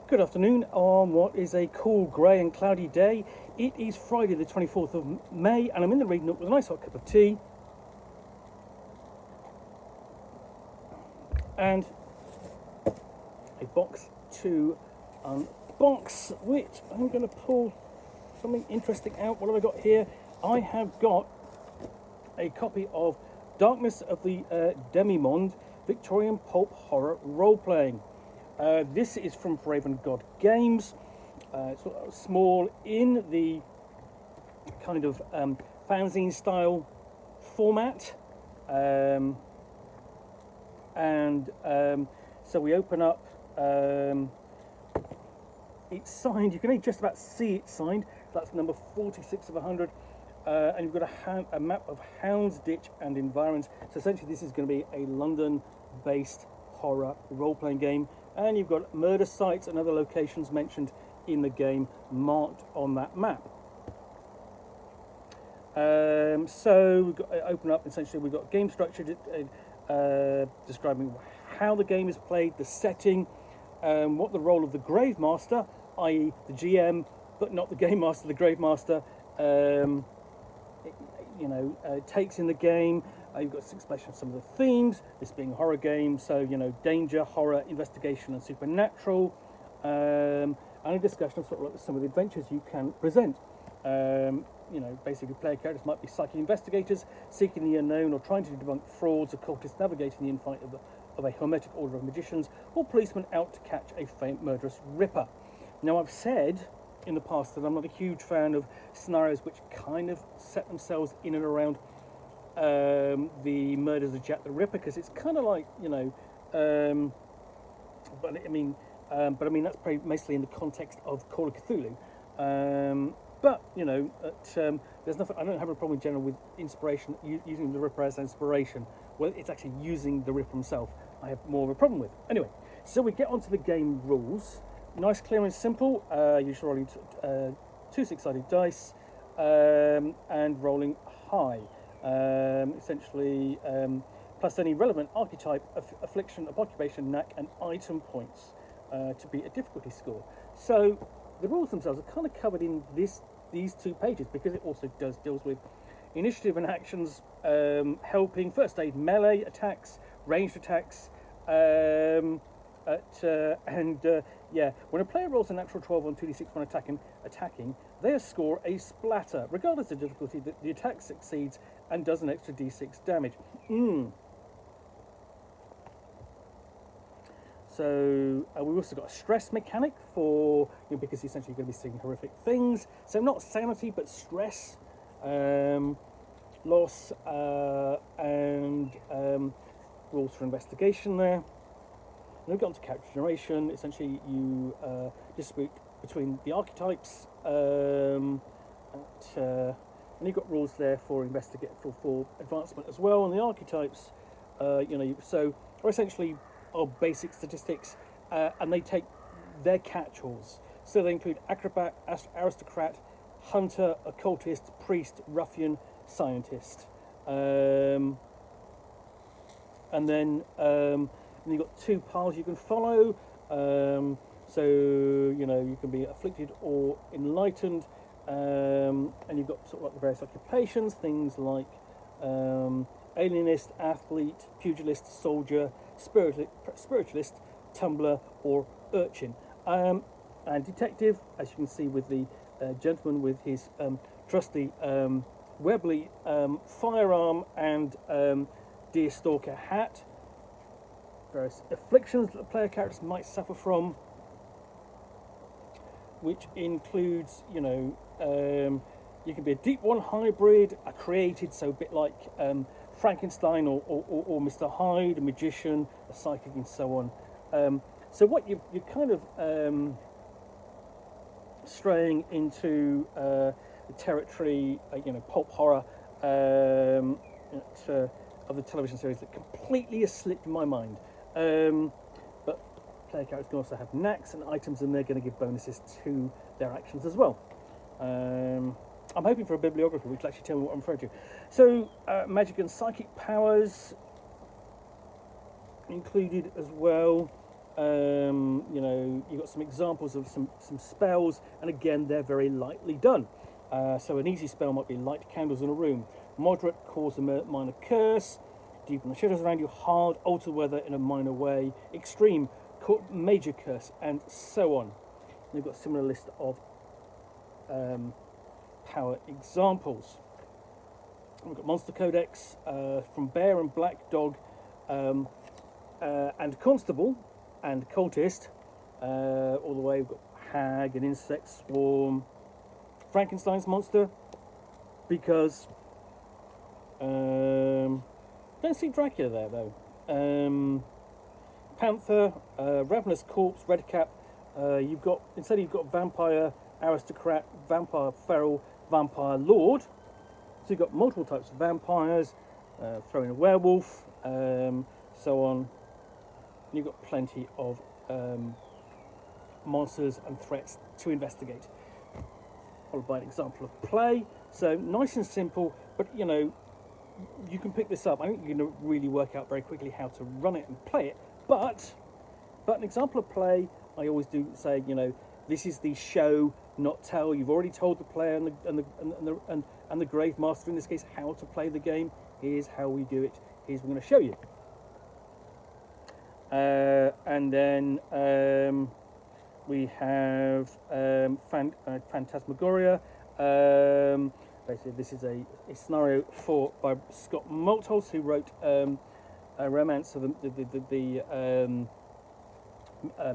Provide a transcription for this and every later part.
Good afternoon on what is a cool, grey and cloudy day. It is Friday the 24th of May and I'm in the reading nook with a nice hot cup of tea and a box to unbox, which I'm going to pull something interesting out. What have I got here? I have got a copy of Darkness of the Demimonde Victorian Pulp Horror Role-Playing. This is from Foraven God Games. It's small in the kind of fanzine style format. So we open up, it's signed, you can only just about see it signed. That's number 46 of 100. And you've got a map of Houndsditch and environs. So essentially this is going to be a London-based horror role-playing game. And you've got murder sites and other locations mentioned in the game marked on that map. So we've got open up, essentially we've got game structure describing how the game is played, the setting, what the role of the Grave Master, i.e. the GM, but not the Game Master, the Grave Master, takes in the game. You've got explanation of some of the themes, this being a horror game, so, danger, horror, investigation and supernatural, and a discussion of sort of like some of the adventures you can present. Basically player characters might be psychic investigators, seeking the unknown or trying to debunk frauds, occultists navigating the infight of a hermetic order of magicians, or policemen out to catch a faint murderous ripper. Now, I've said in the past that I'm not a huge fan of scenarios which kind of set themselves in and around the murders of Jack the Ripper, because it's kind of like, but I mean that's probably mostly in the context of Call of Cthulhu. There's nothing. I don't have a problem in general with inspiration, using the Ripper as inspiration. Well, it's actually using the Ripper himself I have more of a problem with. Anyway, so we get onto the game rules. Nice, clear and simple. You're just rolling two six-sided dice and rolling high. Essentially, plus any relevant archetype, affliction, occupation, knack, and item points to beat a difficulty score. So the rules themselves are kind of covered in these 2 pages, because it also deals with initiative and actions, helping, first aid, melee attacks, ranged attacks, when a player rolls a natural 12 on 2d6 when attacking, they score a splatter. Regardless of difficulty, the attack succeeds and does an extra d6 damage. So we've also got a stress mechanic for, because essentially you're going to be seeing horrific things. So not sanity, but stress, loss, and rules for investigation there. And we've got to character generation. Essentially, you distribute between the archetypes, and you've got rules there for for advancement as well. And the archetypes, so are essentially basic statistics, and they take their catch-alls. So they include acrobat, aristocrat, hunter, occultist, priest, ruffian, scientist, and then you've got 2 paths you can follow. So you can be afflicted or enlightened, and you've got sort of like the various occupations, things like alienist, athlete, pugilist, soldier, spiritualist, tumbler, or urchin. And detective, as you can see with the gentleman with his trusty Webley firearm and deerstalker hat. Various afflictions that the player characters might suffer from, which includes, you can be a deep one hybrid, a created, so a bit like Frankenstein or Mr. Hyde, a magician, a psychic, and so on. So what you're kind of straying into the territory, pulp horror of the television series that completely has slipped my mind. But player characters can also have knacks and items, and they're going to give bonuses to their actions as well. I'm hoping for a bibliography which will actually tell me what I'm referring to. So, magic and psychic powers included as well. You know, you've got some examples of some spells, and again, they're very lightly done. So an easy spell might be light candles in a room. Moderate, cause a minor curse. Deepen the shadows around you. Hard, alter the weather in a minor way. Extreme, major curse, and so on. And you've got a similar list of power examples. We've got Monster Codex from Bear and Black Dog and Constable and Cultist, all the way. We've got Hag and Insect Swarm, Frankenstein's Monster, because don't see Dracula there though. Panther, Ravenous Corpse, Redcap. You've got Vampire Aristocrat, Vampire Feral, Vampire Lord. So you've got multiple types of vampires, throw in a werewolf, so on. You've got plenty of monsters and threats to investigate. Followed by an example of play. So nice and simple, but you know, you can pick this up. I think you're going to really work out very quickly how to run it and play it. But an example of play, I always do say, you know, this is the show, not tell. You've already told the player and the Grave Master in this case how to play the game. Here's how we do it. Here's what we're going to show you. And then we have Phantasmagoria. Basically, this is a scenario by Scott Malthouse, who wrote a romance of the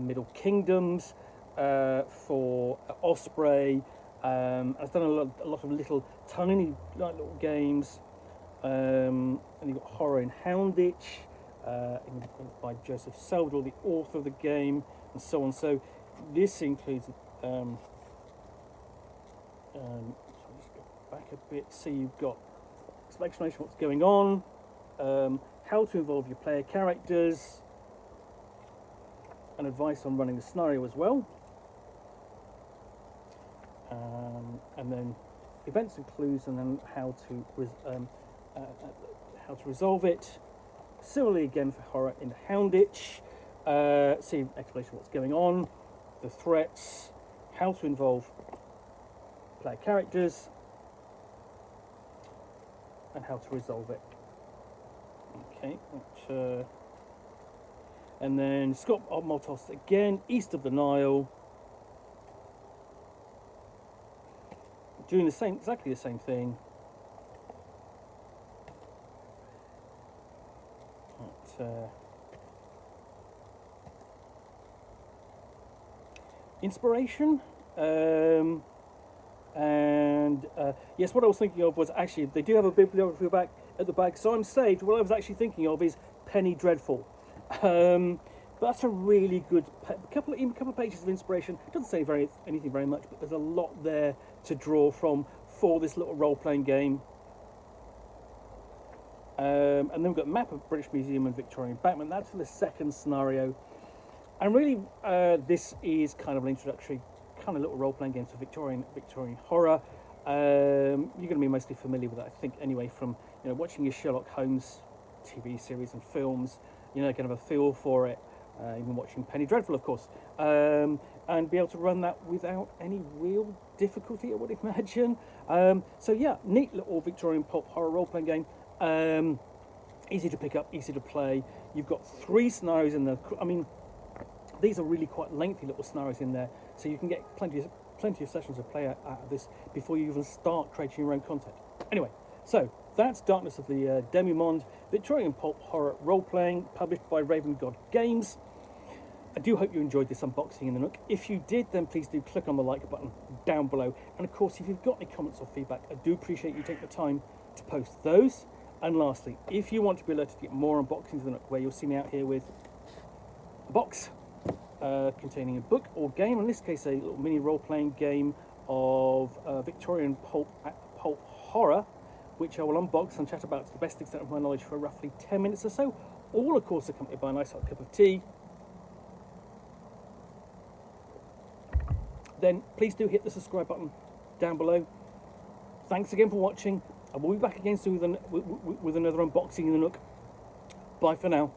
Middle Kingdoms for Osprey. I've done a lot of little tiny little games, and you've got Horror in Houndditch, by Joseph Salvador, the author of the game, and so on. So this includes so I'll just go back a bit. So you've got explanation of what's going on, how to involve your player characters, and advice on running the scenario as well. And then events and clues, and then how to resolve it. Similarly, again for Horror in Houndditch, see explanation of what's going on, the threats, how to involve player characters, and how to resolve it. Okay, and then Scott Malthouse again, East of the Nile, doing exactly the same thing. Inspiration, and yes, what I was thinking of was actually they do have a bibliography at the back. So I'm saved. What I was actually thinking of is Penny Dreadful. But that's a really good couple of pages of inspiration. It doesn't say anything very much, but there's a lot there to draw from for this little role-playing game. And then we've got Map of British Museum and Victorian Batman. That's for the second scenario. And really, this is kind of an introductory kind of little role-playing game to Victorian horror. You're going to be mostly familiar with that, I think, anyway, from watching your Sherlock Holmes TV series and films. Kind of a feel for it. Even watching Penny Dreadful, of course, and be able to run that without any real difficulty, I would imagine. So yeah, neat little Victorian pulp horror role-playing game. Easy to pick up, easy to play. You've got 3 scenarios in there. I mean, these are really quite lengthy little scenarios in there, so you can get plenty of sessions of play out of this before you even start creating your own content. Anyway, so that's Darkness of the Demimonde, Victorian pulp horror role-playing, published by Raven God Games. I do hope you enjoyed this unboxing in the Nook. If you did, then please do click on the like button down below. And of course, if you've got any comments or feedback, I do appreciate you taking the time to post those. And lastly, if you want to be alerted to get more unboxings in the Nook, where you'll see me out here with a box containing a book or game, in this case a little mini role-playing game of Victorian pulp horror, which I will unbox and chat about to the best extent of my knowledge for roughly 10 minutes or so, all of course accompanied by a nice hot cup of tea. Then please do hit the subscribe button down below. Thanks again for watching, and we'll be back again soon with another unboxing in the Nook. Bye for now.